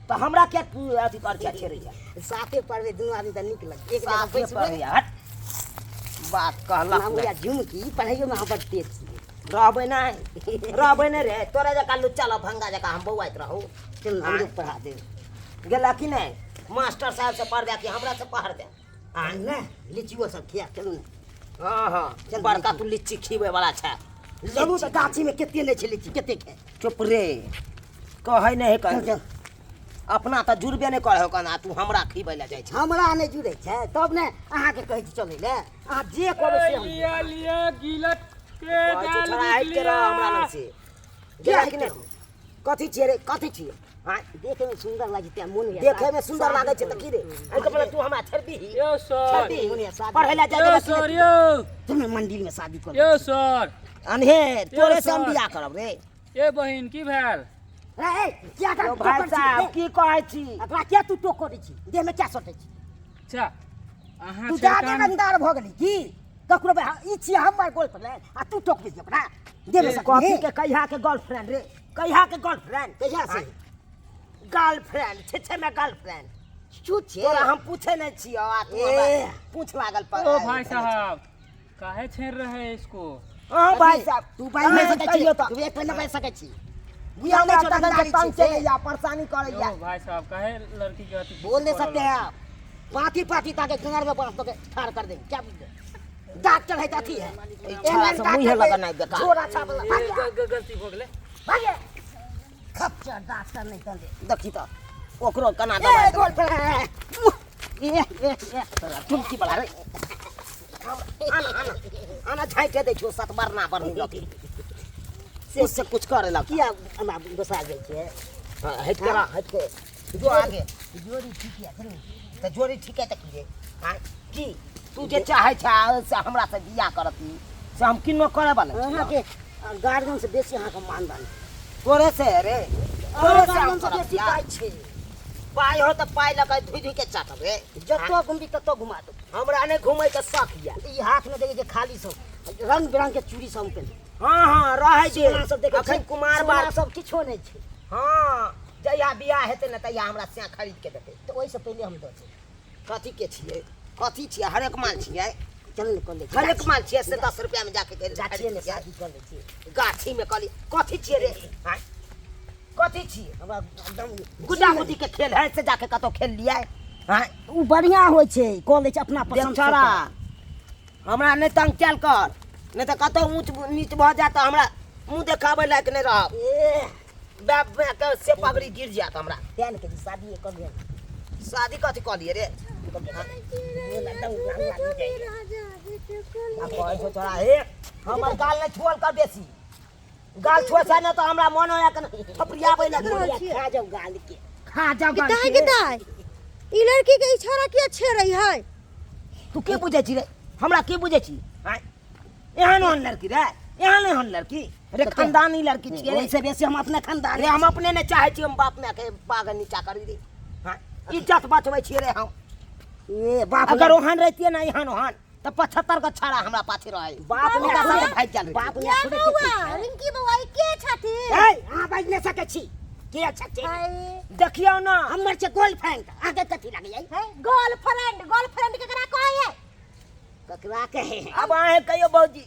तो हमरा क्या अथी कर के छे रहिया साथे पढ़बे दुनू आदमी त निक लग एक जगह साथे बैस पढ़िया हट बात कहला मुया झुमकी पढ़ाइयो में हम बड़ तेज छी रहबै नहीं रे तोरा जका लुच्चा लफंगा जका हम बौआइत रहू चल हम लोग पढ़ा दे गेला कि नहीं मास्टर साहब से पढ़ दे कि हमरा से पढ़ दे आ ना लीचियो सब खिया चलू ना हाँ हाँ चल बड़का तू लीची खीबे वाला छै चलू त गाछी में केते नै छै लीची केते खे चुप रे कहै नहीं चल कह अपना तो जुड़बे नहीं करे कना तू हमरा खीबे ले जाय छै हमरा नै जुड़े छै तब ने अहाँ के कहै छी चलै ले अहाँ जे कहबै से हम लिया लिया गिलट के छोड़ा जाल हट के रह हमरा लग से गेला कि नहीं कथी छिए रे कथी छिए हाँ देखे में सुंदर लागी ते मन देखे में सुंदर लागे छै त की रे ए के पहले तू हमरा छोड़ दी यो सर पढ़े ला यो सर यो तुम्हें मंदिर में शादी कर यो सर अनहे तोरे से हम सर। बियाह करब रे ये बहिन की भेल ए क्या कर यो भाई साहब की कहै छी एकरा क्या तू टोक करै छी देह में क्या सटै छी अच्छा अहाँ तू जाके छेड़खानी रंगदार भ गेली की ककरो ई छी हमर गोल पर आ तू टोक दे ओकरा देह में कथी सटै के कहिया के गर्लफ्रेंड रे कहिया के गर्लफ्रेंड कहिया से गर्लफ्रेंड छे में गर्लफ्रेंड छूट छे तोरा हम पूछे नहीं छियो आ तू ए। हमरा पूछ लागल पर ओ भाई साहब काहे छेड़ रहे हैं इसको हां भाई साहब तू बाई में सकै छी कहियो तो तू एक पन्ना बाई सकै छी बुआ हमरा नहीं तंग तंग छी चले या परेशानी करैया ओ भाई साहब काहे लड़की के अति बोल नहीं सकते हैं आप पाती पाती ताके कंगार में बांध के ठाड़ कर देंगे क्या बोलते डॉक्टर है ताती है छड़ा से मुंह लगा नहीं बेकार छोरा छापला गलती हो गेले भागे खपचा डॉक्टर नहीं कर दे देखी तो ओकरो कना ए दबाई गोल पे ए चुमकी बला रे आना झाइके दे छो सत बार ना पर लकी उससे कुछ करे ला किया हम बसा गए छे हट के जो आगे जोड़ी ठीक है चलो तो जोड़ी ठीक है त की हां की तू जे चाहे छा से हमरा से बियाह करती से हम किनो करे वाला अहाँ के गार्जियन से बेसी अहाँ के मानदान तोरे से रे तोरे से हम गार्जियन से बेसी पाई छे पाई हो त पाई लगा धुई धुई के चाटब रे जतो घुमबी ततो घुमा दो हमरा ने घुमै के शौक या ई हाथ में देखे जे खाली सब रंग बिरंग के चूड़ी सब पे हां हां रहे जे सोना सब देखे अखन कुमार सोना बार सब किछो नहीं छे हां जया बियाह हेते न तया हमरा से खरीद के देते तो ओइ से पहले हम दो छे कथी के छिए कथी छिए हर एक माल छिए चल निकल ले हर एक माल छिए से 10 रुपया में जाके कर गाछी में शादी कर ले छे गाछी में कली कथी छिए रे हां कथी छिए हमरा एकदम गुड्डा गुड्डी के खेल है से जाके कतो खेल लिया हां उ बढ़िया होय छे कॉलेज छे अपना देख पसंद छोरा हमरा नहीं तंग चल कर नहीं तो कतो ऊंच नीच भ जात हमरा मुंह देखावे लायक नहीं रह ए बाप में के से पगड़ी गिर जात हमरा ध्यान के शादी कर ले शादी कथी कर लिए रे आ कहै छो तोरा हे हमर गाल नहीं छुअल कर बेसी गाल छुआ छै न तो हमरा मन होया कन थपड़ियाबै लग खा जाओ गाल के खा जाओ गाल किताई के किताई ई लड़की के इशारा किया छे रही है तू के बुझे छी रे हमरा के बुझे छी हां एहन ओहन लड़की रे एहन ओहन लड़की रे खानदानी लड़की छी रे ओइसे बेसी हम अपने खानदान रे हम अपने ने चाहे छी हम बाप में के पागल नीचा करी रे हां इज्जत बचबै छी रे हम ए बाप अगर ओहन रहतिए ना एहन ओहन त 75 का छाड़ा हमरा पाछे रहे बाप ने का साथे भाग जाल बाप ने क्या थोड़े बउआ रिंकी बउआ ई के छथि ए हां बाज ने सके छी के अच्छा छे हाय देखियो ना हमर छे गर्लफ्रेंड आगे कथी लागे जाई है गर्लफ्रेंड केकरा कहै है ककरा कहे अब आए कहियो बौजी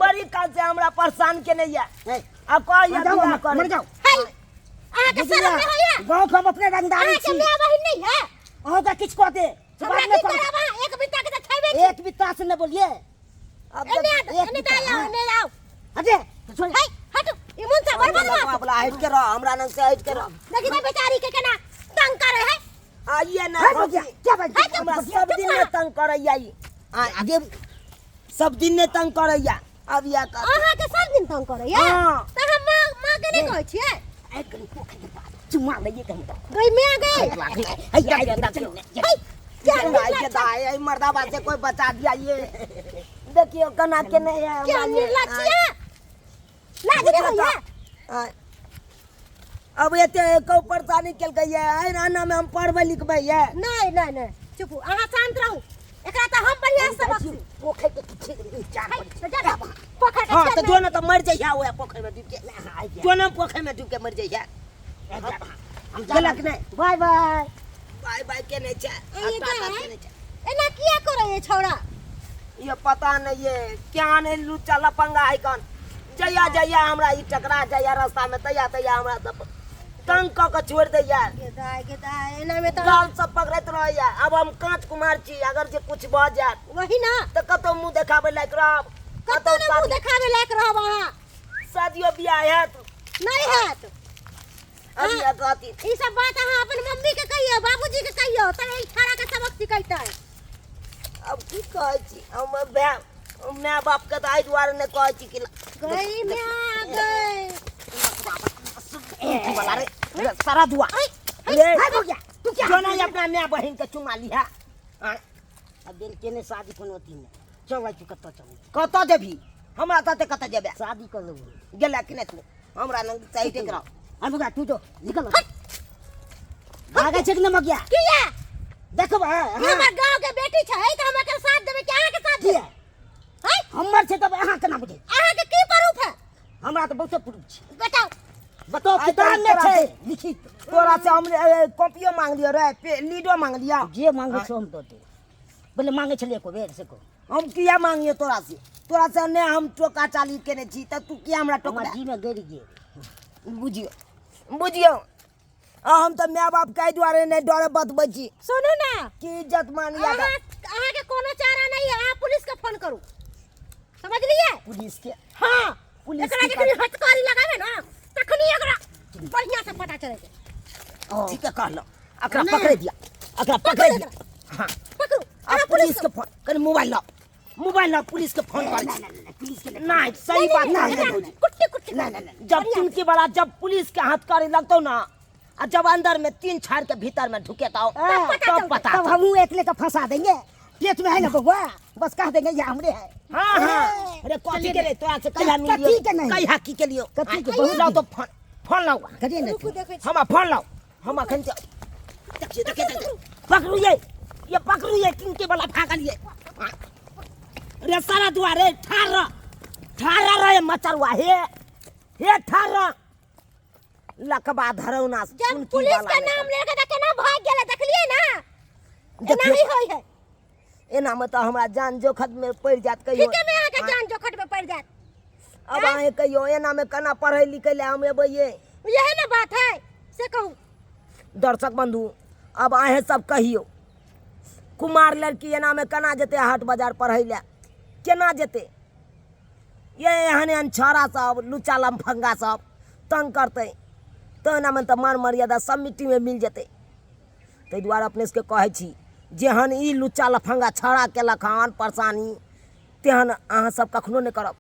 बड़ी काल से हमरा परेशान के नहीं है अब कह या बियाह कर मर जाओ है आहा के शर्म नहीं होइए गांव के हम अपने रंगदारी आहा के छी माय बहिन नहीं है अहो का किछ कह दे हमरा की करबा एक बिता के छैबे एक बित्ता से न बोलिए अब एने ताया ने आओ हटे सुन है हट ई मुन से बर्बाद मत बाबला हट के रह हमरा नंग से हट के रह देखि ना बेचारी के केना तंग करे है आइए ना है बौजी। बजिया क्या बात है तो हमरा बजिया, सब दिन में तंग करैया ई आगे सब दिन ने तंग करैया अब या कर आहा के सब दिन तंग करे है हाँ। त हम मां के नहीं कहै छियै ए कनी पोखर के बात चुमा लइए कनी गई में आ गई है जाई चलो है क्या आई के दाई आई मर्दाबाद से कोई बचा दिया ये देखियो कना के नहीं है क्या निर्लज्जिया लाज नहीं होइए आय। अब एते को परेशानी केल गई है आई राना में हम पढ़बे लिखबे है नहीं नहीं नहीं चुप अहाँ शांत रहू एकरा त हम बढ़िया से बक्सी पोखर के पीछे चार तो जा पोखर के हां तो छेद जो में। ना तो मर जाइया ओए पोखर में डूब के जो ना पोखर में डूब के मर जाइया हम जा गेला कि नहीं बाय बाय बाय बाय के नहीं छै ये टाटा क्या है? के नहीं छै एना किया करे ये छौड़ा ये पता नहीं ये क्या ने लुच्चा लपंगा है कौन जया जया हमरा ई टकरा जया रास्ता में तया तया हमरा सब तंग क के छोड़ दे यार गेदाय एना में तो गाल सब पकड़त रह यार अब हम कांच कुमार छी अगर जे कुछ भ जात वही ना तो कतो मुंह देखाबे लायक रहब कतो ने मुंह देखावे लायक रहब अहाँ शादियो बियाह हैत नहीं हैत अभी अथी ई सब बात अहाँ अपन मम्मी के कहियो बाबूजी के कहियो तब ई छौड़ा के सबक सिखैतै अब की कहै छी हम माय बाप के तो आइ दुआरे ने कहै छी कि गई में आ गई वाला रे सारा दुआ हाय हो गया तू क्या जो नहीं अपना माय बहन के चुमा लिया अब दिन केने शादी कोनो होती है चल भाई तू कत्ता चल कत जेबी हमरा तते कत जेबे शादी कर लेबो गेला कि नहीं तू हमरा लंग सही टेक रह अब बगा तू तो निकल भागे छक न मगिया किया देखो ये हमर गांव के बेटी छै त हमरा के साथ देबे कि अहाँ के साथ किया है हमर छै तब अहाँ केना बुझे अहाँ के की प्रूफ है हमरा तो बहुत प्रूफ छै बताओ बताओ आई किताब में तोरा छै से- लिखित तोरा से हम कॉपियो मांग लियो रे लीडो मांग लिया जे मांगे सो हम देते पहले मांगे छलिए को बेर से को हम किया मांगिए तोरा से ने हम टोका चाली केने छी त तू किया हमरा टोका हमार जी में गिर गेल बुझियो हम तो माय बाप कह दुआरे नहीं डरे बतबै छी सुनू ना कि इज्जत मानिया अहाँ के कोनो चारा नहीं है अहाँ पुलिस के फोन करू समझ लिए पुलिस के हां पुलिस एकरा की जखनी हथकड़ी लगावे ना तखनी एकरा बढ़िया से पता चले छै ठीक है कहलो अकरा नहीं। पकड़ दिया अकरा पकड़ दिया हां पकड़ू अब अहाँ पुलिस के फोन कर मोबाइल ला पुलिस के फोन कर पुलिस के नहीं सही बात नहीं है भौजी। कुट्टी कुट्टी जब तिनकी वाला जब पुलिस के हाथ करे लगतो ना आ जब अंदर में तीन छाड़ के भीतर में ढुकेता हो तब पता तब हम एकले का फंसा देंगे पेट में है ना बउआ बस कह देंगे ये हमरे है हाँ हाँ अरे कथी के रे तोरा से कहिया कथी मिलियो के नहीं? कहिया की के लियो कथी के बहुत लाओ तो फोन लाओ करिए ना रुकू देखै छी हम फोन लाओ हम अखन देखिए ये पकड़ू ये किनके वाला भागल ये रे सारा दुआरे ठारा रे मचरवा हे ठारा लकबा धरौना जब पुलिस का नाम लेके त केना भाग गेले देखलिए ना एना देखिए। ही होय है एना में तो हमरा जान जोखत में पड़ जात कहियो ठीक है मैं आके जान जोखट में पड़ जात अब आए कहियो एना में कना पढ़े लिखे ले हम एबै ये यही ना बात है से कहूँ दर्शक बंधु अब अहें सब कहियो कुमार लड़की एना में कना जेते हाट बाजार पढ़ै ले केना जेते ये एहन एहन छोरा सब लुच्चा लम्फंगा सब तंग करते तो एना में तो मान मर्यादा सब मिट्टी में मिल जेते ताहि दुआरे अपने सबके कहै छी जेहन ई लुच्चा लफंगा छौड़ा केलक हन परेशानी तेहन अहाँ सब कखनो नहि करब